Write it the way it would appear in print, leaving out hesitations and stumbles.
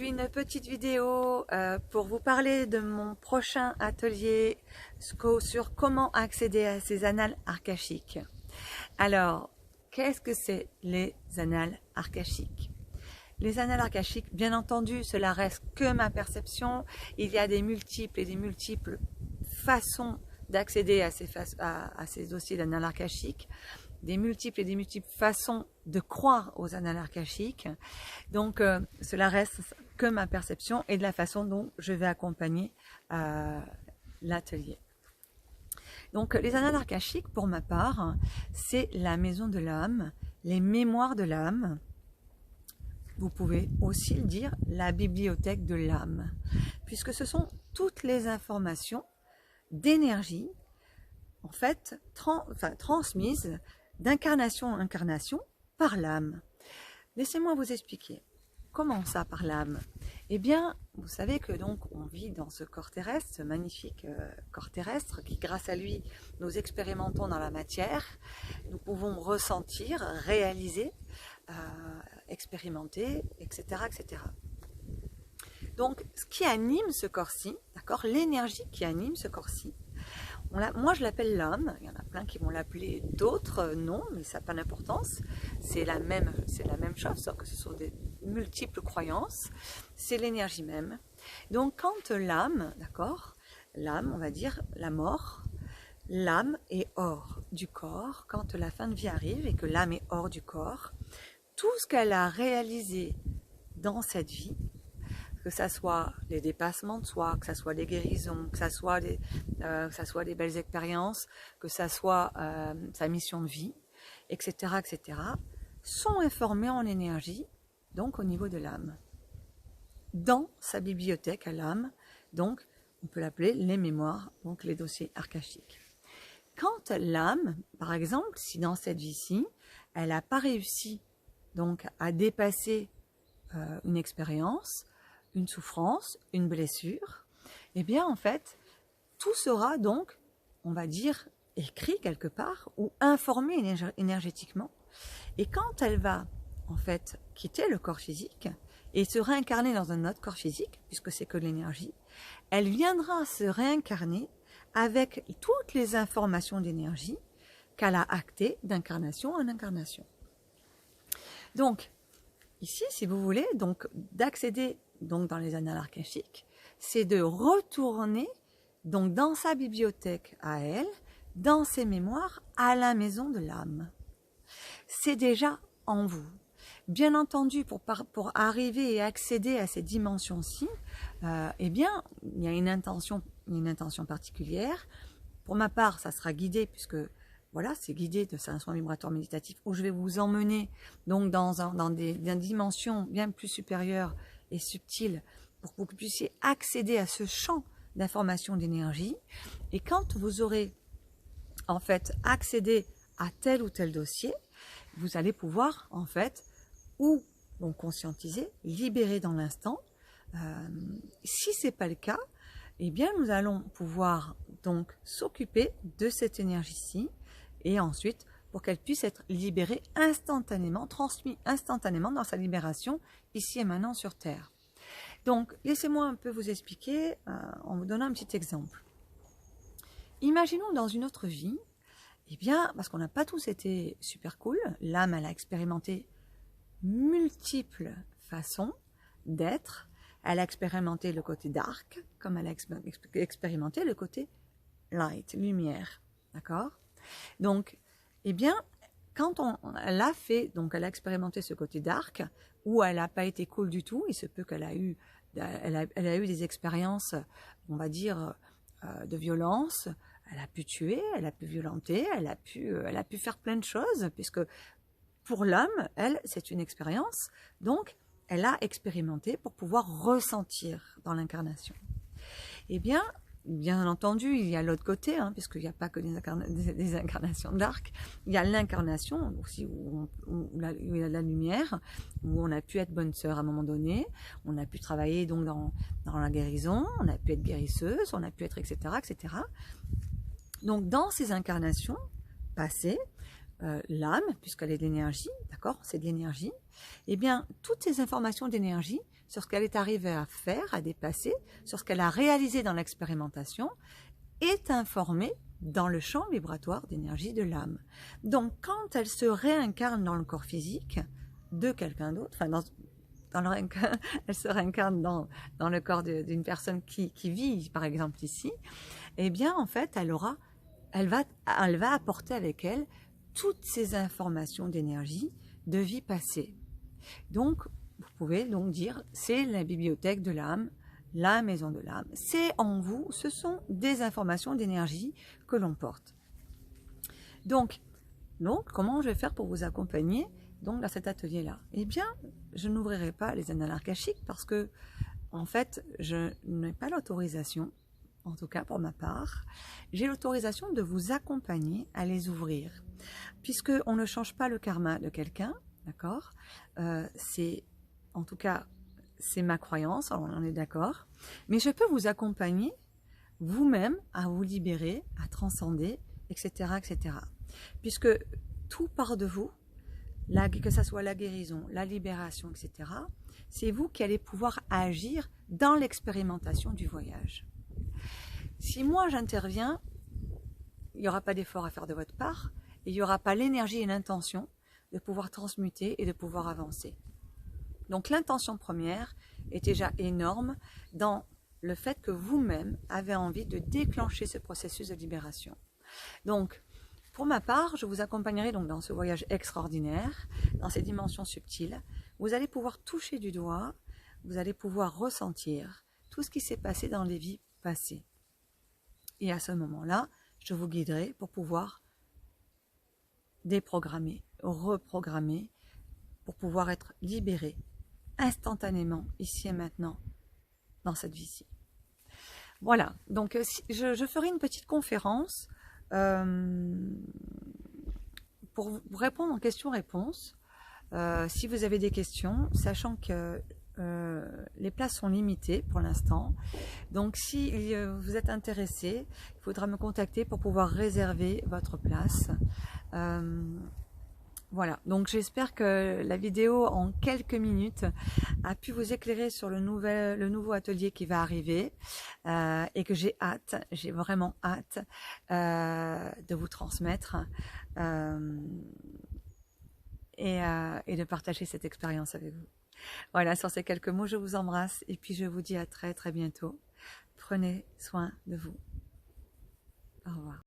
Une petite vidéo pour vous parler de mon prochain atelier sur comment accéder à ces annales akashiques. Alors, qu'est-ce que c'est les annales akashiques? Les annales akashiques, bien entendu, cela reste que ma perception. Il y a des multiples et des multiples façons d'accéder à ces dossiers d'annales akashiques, des multiples et des multiples façons de croire aux annales akashiques. Donc, cela reste que ma perception et de la façon dont je vais accompagner l'atelier. Donc, les annales akashiques, pour ma part, c'est la maison de l'âme, les mémoires de l'âme. Vous pouvez aussi le dire, la bibliothèque de l'âme, puisque ce sont toutes les informations d'énergie, en fait, transmises d'incarnation en incarnation par l'âme. Laissez-moi vous expliquer. Comment ça par l'âme? Eh bien, vous savez que donc on vit dans ce corps terrestre, ce magnifique corps terrestre qui, grâce à lui, nous expérimentons dans la matière. Nous pouvons ressentir, réaliser, expérimenter, etc., etc. Donc, ce qui anime ce corps-ci, d'accord, l'énergie qui anime ce corps-ci, moi je l'appelle l'âme, il y en a plein qui vont l'appeler d'autres noms, mais ça n'a pas d'importance, c'est la même chose, sauf que ce sont des multiples croyances, c'est l'énergie même. Donc quand l'âme, d'accord, l'âme, on va dire la mort, l'âme est hors du corps, quand la fin de vie arrive et que l'âme est hors du corps, tout ce qu'elle a réalisé dans cette vie, que ça soit les dépassements de soi, que ça soit des guérisons, que ça soit des belles expériences, que ça soit sa mission de vie, etc., etc., sont informés en énergie, donc au niveau de l'âme, dans sa bibliothèque à l'âme, donc on peut l'appeler les mémoires, donc les dossiers akashiques. Quand l'âme, par exemple, si dans cette vie-ci, elle n'a pas réussi donc à dépasser une expérience, une souffrance, une blessure, eh bien en fait, tout sera donc, on va dire, écrit quelque part ou informé énergétiquement. Et quand elle va en fait quitter le corps physique et se réincarner dans un autre corps physique, puisque c'est que l'énergie, elle viendra se réincarner avec toutes les informations d'énergie qu'elle a actées d'incarnation en incarnation. Donc, ici, si vous voulez, donc d'accéder donc dans les annales akashiques, c'est de retourner donc dans sa bibliothèque à elle, dans ses mémoires, à la maison de l'âme. C'est déjà en vous. Bien entendu, pour arriver et accéder à ces dimensions-ci, eh bien, il y a une intention particulière. Pour ma part, ça sera guidé puisque voilà, c'est guidé de un soin vibratoire méditatif où je vais vous emmener donc dans des dimensions bien plus supérieures et subtiles pour que vous puissiez accéder à ce champ d'information d'énergie. Et quand vous aurez en fait accédé à tel ou tel dossier, vous allez pouvoir en fait ou donc conscientiser, libérer dans l'instant. Si c'est pas le cas, eh bien nous allons pouvoir donc s'occuper de cette énergie-ci et ensuite pour qu'elle puisse être libérée instantanément, transmise instantanément dans sa libération ici et maintenant sur Terre. Donc laissez-moi un peu vous expliquer en vous donnant un petit exemple. Imaginons dans une autre vie, eh bien, parce qu'on n'a pas tous été super cool, l'âme elle a expérimenté multiples façons d'être, elle a expérimenté le côté dark, comme elle a expérimenté le côté light, lumière, d'accord? Donc, eh bien, quand elle a fait, donc elle a expérimenté ce côté dark, où elle n'a pas été cool du tout, il se peut qu'elle a eu, elle a eu des expériences, on va dire, de violence, elle a pu tuer, elle a pu violenter, elle a pu faire plein de choses, puisque pour l'âme, elle, c'est une expérience, donc elle a expérimenté pour pouvoir ressentir dans l'incarnation. Eh bien entendu, il y a l'autre côté, puisqu'il n'y a pas que des incarnations dark, il y a l'incarnation aussi où il y a de la lumière, où on a pu être bonne sœur à un moment donné, on a pu travailler donc dans la guérison, on a pu être guérisseuse, on a pu être etc., etc. Donc dans ces incarnations passées, l'âme, puisqu'elle est de l'énergie, d'accord, c'est de l'énergie, eh bien toutes ces informations d'énergie sur ce qu'elle est arrivée à faire, à dépasser, sur ce qu'elle a réalisé dans l'expérimentation, est informée dans le champ vibratoire d'énergie de l'âme. Donc, quand elle se réincarne dans le corps physique de quelqu'un d'autre, enfin, elle se réincarne dans le corps d'une personne qui vit, par exemple, ici, eh bien, en fait, elle va apporter avec elle toutes ces informations d'énergie de vie passée. Donc, vous pouvez donc dire, c'est la bibliothèque de l'âme, la maison de l'âme. C'est en vous, ce sont des informations d'énergie que l'on porte. Donc, comment je vais faire pour vous accompagner donc dans cet atelier-là? Eh bien, je n'ouvrirai pas les annales akashiques parce que, en fait, je n'ai pas l'autorisation, en tout cas pour ma part, j'ai l'autorisation de vous accompagner à les ouvrir. Puisqu'on ne change pas le karma de quelqu'un, d'accord, en tout cas, c'est ma croyance, on est d'accord, mais je peux vous accompagner vous-même à vous libérer, à transcender, etc., etc. Puisque tout part de vous, que ce soit la guérison, la libération, etc., c'est vous qui allez pouvoir agir dans l'expérimentation du voyage. Si moi j'interviens, il n'y aura pas d'effort à faire de votre part, et il n'y aura pas l'énergie et l'intention de pouvoir transmuter et de pouvoir avancer. Donc l'intention première est déjà énorme dans le fait que vous-même avez envie de déclencher ce processus de libération. Donc, pour ma part, je vous accompagnerai donc dans ce voyage extraordinaire, dans ces dimensions subtiles. Vous allez pouvoir toucher du doigt, vous allez pouvoir ressentir tout ce qui s'est passé dans les vies passées. Et à ce moment-là, je vous guiderai pour pouvoir déprogrammer, reprogrammer, pour pouvoir être libéré instantanément, ici et maintenant, dans cette vie-ci. Voilà, donc je ferai une petite conférence pour vous répondre en questions-réponses. Si vous avez des questions, sachant que les places sont limitées pour l'instant. Donc si vous êtes intéressé, il faudra me contacter pour pouvoir réserver votre place. Voilà, donc j'espère que la vidéo en quelques minutes a pu vous éclairer sur le nouveau atelier qui va arriver et que j'ai vraiment hâte de vous transmettre et de partager cette expérience avec vous. Voilà, sur ces quelques mots, je vous embrasse et puis je vous dis à très très bientôt. Prenez soin de vous. Au revoir.